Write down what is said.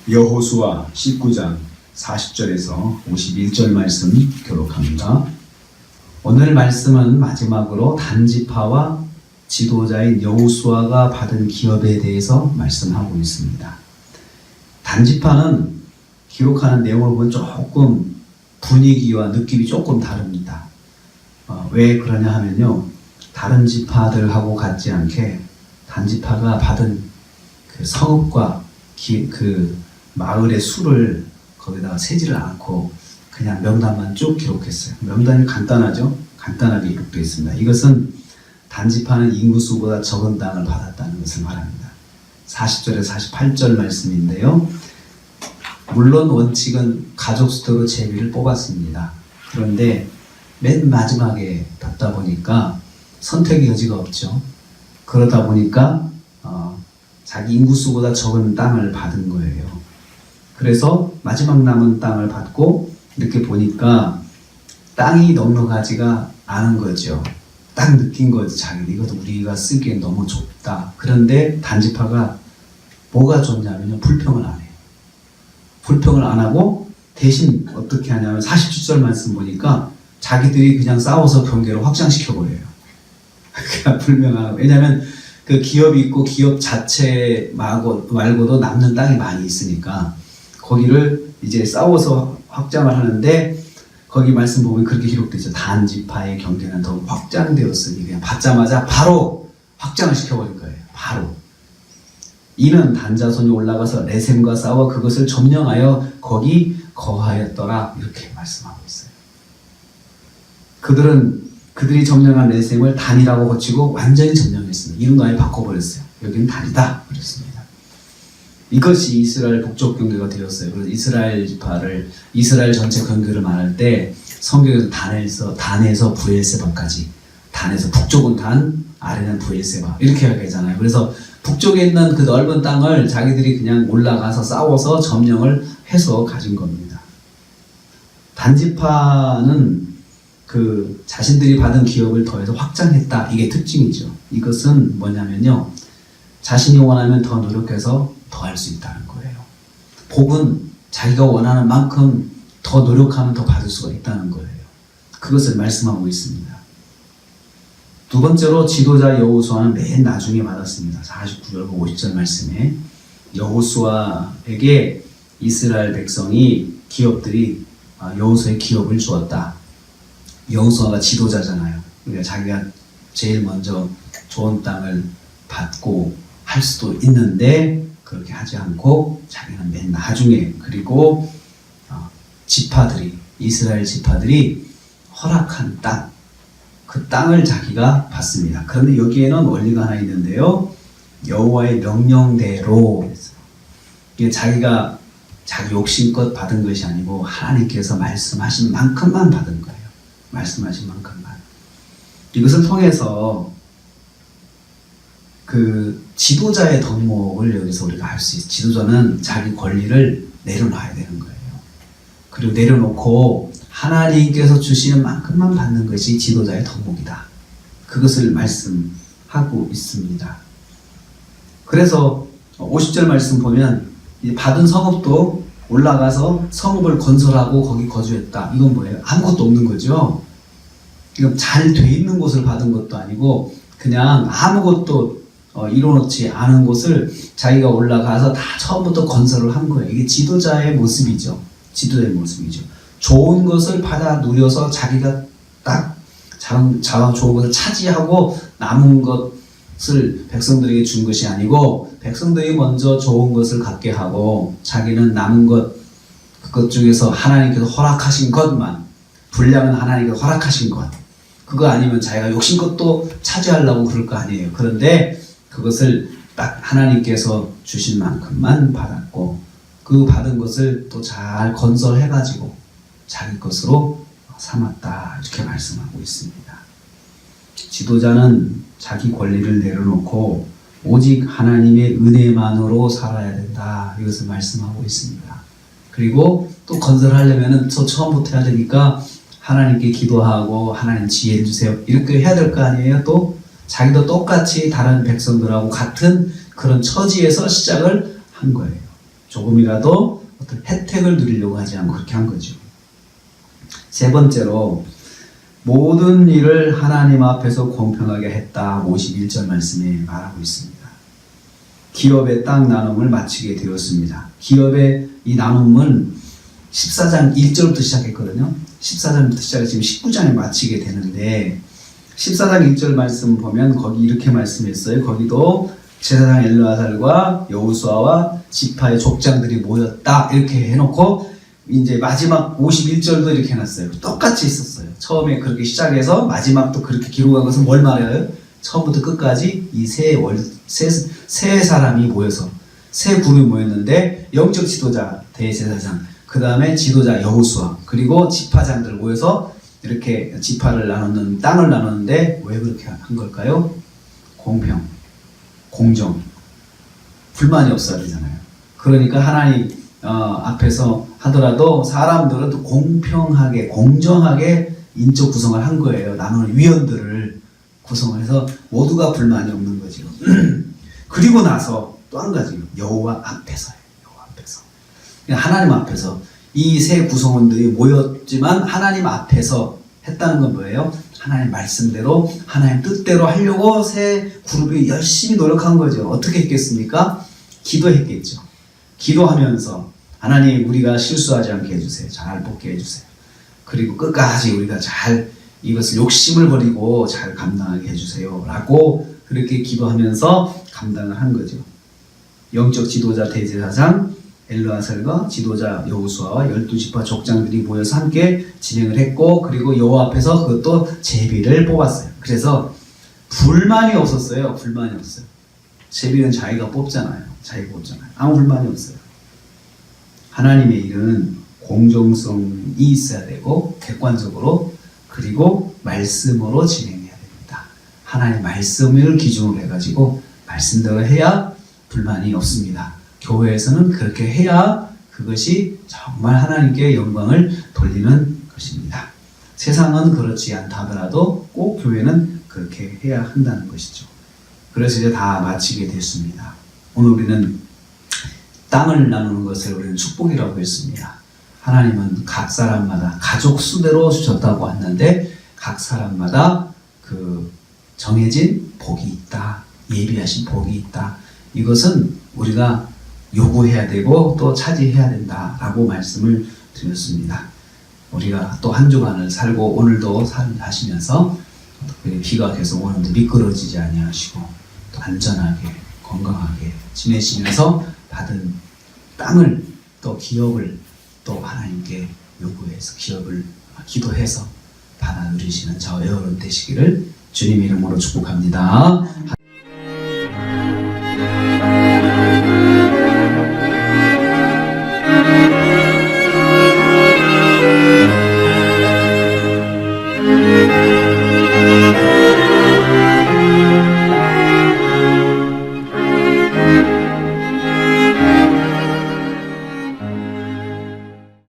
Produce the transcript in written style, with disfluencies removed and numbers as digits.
여호수아 19장 40절에서 51절 말씀 교독합니다. 오늘 말씀은 마지막으로 단지파와 지도자인 여호수아가 받은 기업에 대해서 말씀하고 있습니다. 단지파는 기록하는 내용을 보면 조금 분위기와 느낌이 조금 다릅니다. 왜 그러냐 하면요, 다른 지파들하고 같지 않게 단지파가 받은 그 성읍과 그 마을의 수를 거기다가 세지를 않고 그냥 명단만 쭉 기록했어요. 명단이 간단하죠? 간단하게 기록되어 있습니다. 이것은 단지파는 인구수보다 적은 땅을 받았다는 것을 말합니다. 40절에 48절 말씀인데요. 물론 원칙은 가족 수대로 제비를 뽑았습니다. 그런데 맨 마지막에 받다 보니까 선택의 여지가 없죠. 그러다 보니까 자기 인구수보다 적은 땅을 받은 거예요. 그래서 마지막 남은 땅을 받고 이렇게 보니까 땅이 넉넉하지가 않은 거죠. 딱 느낀 거죠. 자기는 이것도 우리가 쓰기엔 너무 좁다. 그런데 단지파가 뭐가 좁냐면요, 불평을 안 해요. 불평을 안 하고 대신 어떻게 하냐면 47절 말씀 보니까 자기들이 그냥 싸워서 경계를 확장시켜버려요. 그냥 불명하고. 왜냐하면 그 기업이 있고 기업 자체 말고도 남는 땅이 많이 있으니까 거기를 이제 싸워서 확장을 하는데, 거기 말씀 보면 그렇게 기록되죠. 단지파의 경계는 더 확장되었으니 그냥 받자마자 바로 확장을 시켜버린 거예요. 바로. 이는 단자손이 올라가서 레셈과 싸워 그것을 점령하여 거기 거하였더라, 이렇게 말씀하고 있어요. 그들이 점령한 레셈을 단이라고 고치고 완전히 점령했습니다. 이름도 아예 바꿔버렸어요. 여기는 단이다 그랬습니다. 이것이 이스라엘 북쪽 경계가 되었어요. 그래서 이스라엘 지파를, 이스라엘 전체 경계를 말할 때 성경에서 단에서 부엘세바까지, 단에서 북쪽은 단, 아래는 부엘세바 이렇게 이야기하잖아요. 그래서 북쪽에 있는 그 넓은 땅을 자기들이 그냥 올라가서 싸워서 점령을 해서 가진 겁니다. 단지파는 그 자신들이 받은 기업을 더해서 확장했다, 이게 특징이죠. 이것은 뭐냐면요, 자신이 원하면 더 노력해서 더 할 수 있다는 거예요. 복은 자기가 원하는 만큼 더 노력하면 더 받을 수가 있다는 거예요. 그것을 말씀하고 있습니다. 두 번째로 지도자 여호수아는 맨 나중에 받았습니다. 49절 50절 말씀에 여호수아에게 이스라엘 백성이 기업들이 여호수아의 기업을 주었다. 여호수아가 지도자잖아요. 그러니까 자기가 제일 먼저 좋은 땅을 받고 할 수도 있는데 그렇게 하지 않고 자기는 맨 나중에, 그리고 지파들이, 이스라엘 지파들이 허락한 땅, 그 땅을 자기가 받습니다. 그런데 여기에는 원리가 하나 있는데요, 여호와의 명령대로, 이게 자기가 자기 욕심껏 받은 것이 아니고 하나님께서 말씀하신 만큼만 받은 거예요. 말씀하신 만큼만. 이것을 통해서 그 지도자의 덕목을 여기서 우리가 알 수 있어요. 지도자는 자기 권리를 내려놔야 되는 거예요. 그리고 내려놓고 하나님께서 주시는 만큼만 받는 것이 지도자의 덕목이다. 그것을 말씀하고 있습니다. 그래서 50절 말씀 보면 받은 성읍도 올라가서 성읍을 건설하고 거기 거주했다. 이건 뭐예요? 아무것도 없는 거죠. 이건 잘 돼 있는 곳을 받은 것도 아니고 그냥 아무것도 이뤄놓지 않은 곳을 자기가 올라가서 다 처음부터 건설을 한 거예요. 이게 지도자의 모습이죠. 지도자의 모습이죠. 좋은 것을 받아 누려서 자기가 딱 좋은 것을 차지하고 남은 것을 백성들에게 준 것이 아니고 백성들이 먼저 좋은 것을 갖게 하고 자기는 남은 그것 중에서 하나님께서 허락하신 것만, 분량은 하나님께서 허락하신 것, 그거 아니면 자기가 욕심껏 또 차지하려고 그럴 거 아니에요. 그런데 그것을 딱 하나님께서 주신 만큼만 받았고 그 받은 것을 또 잘 건설해가지고 자기 것으로 삼았다, 이렇게 말씀하고 있습니다. 지도자는 자기 권리를 내려놓고 오직 하나님의 은혜만으로 살아야 된다, 이것을 말씀하고 있습니다. 그리고 또 건설하려면 또 처음부터 해야 되니까 하나님께 기도하고 하나님 지혜를 주세요, 이렇게 해야 될 거 아니에요. 또 자기도 똑같이 다른 백성들하고 같은 그런 처지에서 시작을 한 거예요. 조금이라도 어떤 혜택을 누리려고 하지 않고 그렇게 한 거죠. 세 번째로 모든 일을 하나님 앞에서 공평하게 했다. 51절 말씀에 말하고 있습니다. 기업의 땅 나눔을 마치게 되었습니다. 기업의 이 나눔은 14장 1절부터 시작했거든요. 14장부터 시작해서 지금 19장에 마치게 되는데 14장 1절 말씀 보면 거기 이렇게 말씀했어요. 거기도 제사장 엘르아살과 여호수아와 지파의 족장들이 모였다 이렇게 해놓고 이제 마지막 51절도 이렇게 해놨어요. 똑같이 있었어요. 처음에 그렇게 시작해서 마지막도 그렇게 기록한 것은 뭘 말해요? 처음부터 끝까지 이 세 사람이 모여서 세 그룹이 모였는데 영적 지도자 대제사장, 그 다음에 지도자 여호수아, 그리고 지파장들 모여서 이렇게 지파를 나누는 땅을 나누는데 왜 그렇게 한 걸까요? 공평, 공정, 불만이 없어야 되잖아요. 그러니까 하나님 앞에서 하더라도 사람들은 또 공평하게, 공정하게 인적 구성을 한 거예요. 나누는 위원들을 구성을 해서 모두가 불만이 없는 거죠. 그리고 나서 또 한 가지, 여호와 앞에서예요. 여호와 앞에서. 하나님 앞에서 이 세 구성원들이 모였지만 하나님 앞에서 했다는 건 뭐예요? 하나님 말씀대로, 하나님 뜻대로 하려고 세 그룹이 열심히 노력한 거죠. 어떻게 했겠습니까? 기도했겠죠. 기도하면서 하나님 우리가 실수하지 않게 해주세요. 잘 뽑게 해주세요. 그리고 끝까지 우리가 잘 이것을 욕심을 버리고 잘 감당하게 해주세요. 라고 그렇게 기도하면서 감당을 한 거죠. 영적 지도자 대제사장 엘르아살과 지도자 여호수아와 12지파 족장들이 모여서 함께 진행을 했고, 그리고 여호와 앞에서 그것도 제비를 뽑았어요. 그래서 불만이 없었어요. 불만이 없어요. 제비는 자기가 뽑잖아요. 자기가 뽑잖아요. 아무 불만이 없어요. 하나님의 일은 공정성이 있어야 되고 객관적으로, 그리고 말씀으로 진행해야 됩니다. 하나님의 말씀을 기준으로 해가지고 말씀대로 해야 불만이 없습니다. 교회에서는 그렇게 해야 그것이 정말 하나님께 영광을 돌리는 것입니다. 세상은 그렇지 않다 하더라도 꼭 교회는 그렇게 해야 한다는 것이죠. 그래서 이제 다 마치게 됐습니다. 오늘 우리는 땅을 나누는 것을 우리는 축복이라고 했습니다. 하나님은 각 사람마다 가족 수대로 주셨다고 했는데 각 사람마다 그 정해진 복이 있다. 예비하신 복이 있다. 이것은 우리가 요구해야 되고 또 차지해야 된다라고 말씀을 드렸습니다. 우리가 또 한 주간을 살고 오늘도 하시면서 비가 계속 오는데 미끄러지지 아니하시고 또 안전하게 건강하게 지내시면서 받은 땅을 또 기업을 또 하나님께 요구해서 기업을 기도해서 받아 누리시는 저와 여러분 되시기를 주님 이름으로 축복합니다.